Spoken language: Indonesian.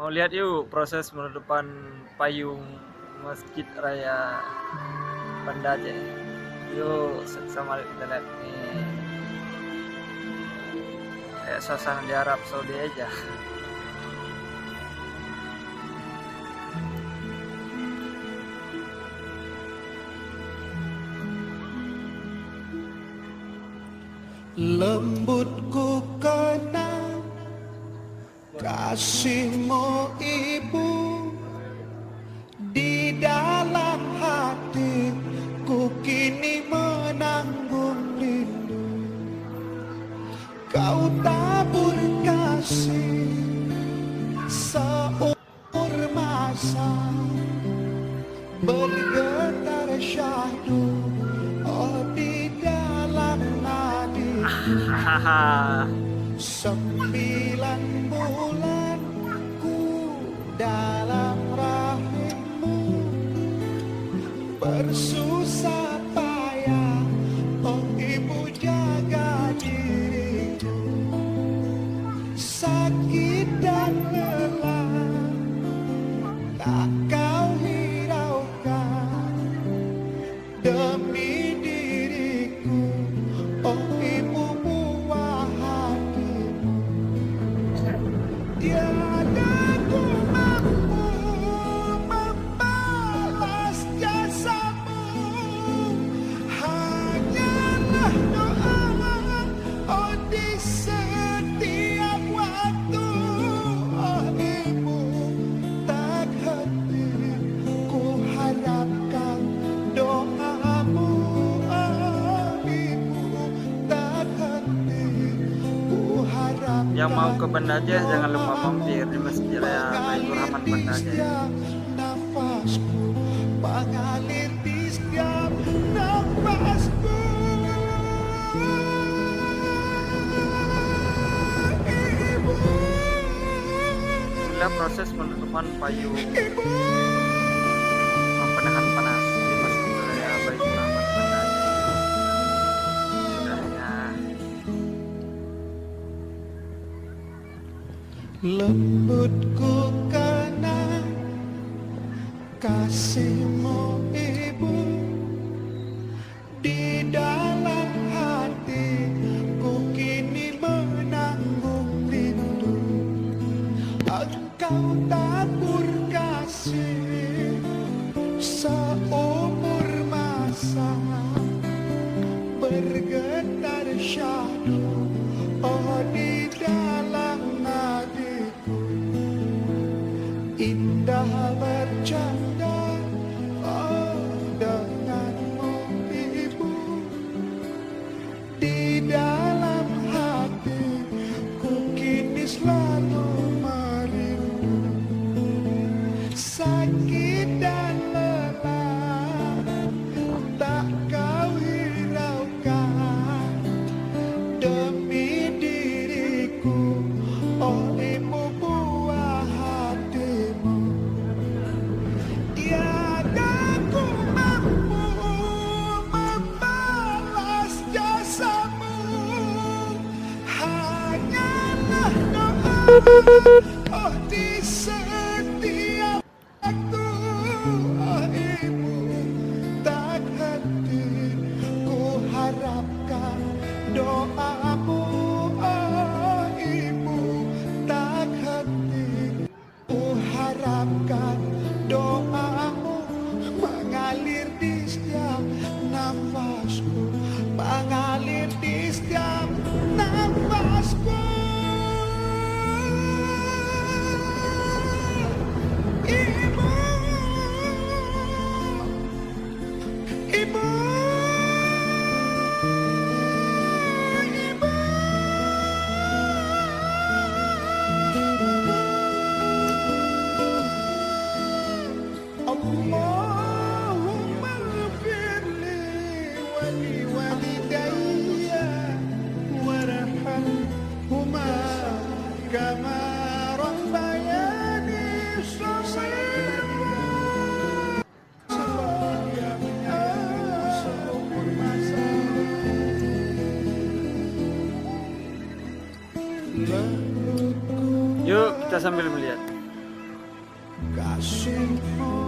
Mau lihat yuk proses penutupan payung Masjid Raya Banda Aceh. Yuk sama kita lihat nih. Kayak suasana di Arab Saudi aja. Lembutku kenang kasihmu ibu, di dalam hatiku kini menanggung rindu. Kau tabur kasih seumur masa, bergetar syahdu oh di dalam nadi. Hahaha. 9 bulan ku dalam rahimmu, bersusah payah oh ibu jaga diriku. Sakit dan lelah tak kau hiraukan demi diriku oh ibu buah hatimu. Tiada ku mampu membalas jasamu, hanyalah doa oh di setiap waktu oh ibu. Tak henti ku harapkan doamu oh ibu. Tak henti ku harapkan. Yang mau ke Banda Aceh jangan lupa mampir di Masjid Raya Baitur Rahman Banda Aceh. Nafasku mengalir di setiap nafasku. Ibu, Inilah proses penutupan payung ibu, penahan panas di Masjid Raya Baitur Rahman Banda Aceh. Sudahnya. lembutku kenang kasihmu ibu, di dalam hatiku kini menanggung rindu. Engkau tabur kasih seumur masa, bergetar syahdu oh di dalam nadiku. Indah bercanda oh denganmu ibu, di dalam hatiku kini selalu merindu. Sakit dan lelah tak kau hiraukan demi diriku oh ibu buah hatimu. Tiada ku mampu membalas jasamu, hanyalah doa oh di setiap waktu oh ibu. Tak henti ku harapkan doamu oh ibu. Tak henti ku harapkan doamu mengalir di setiap nafasku, mengalir di setiap nafasku. Ibu, ibu, ibu. Allahumma ighfirli wa liwalidayya warhamhuma kama rabbayani shaghira. Seumur masa Yuk kita sambil melihat. kasihmu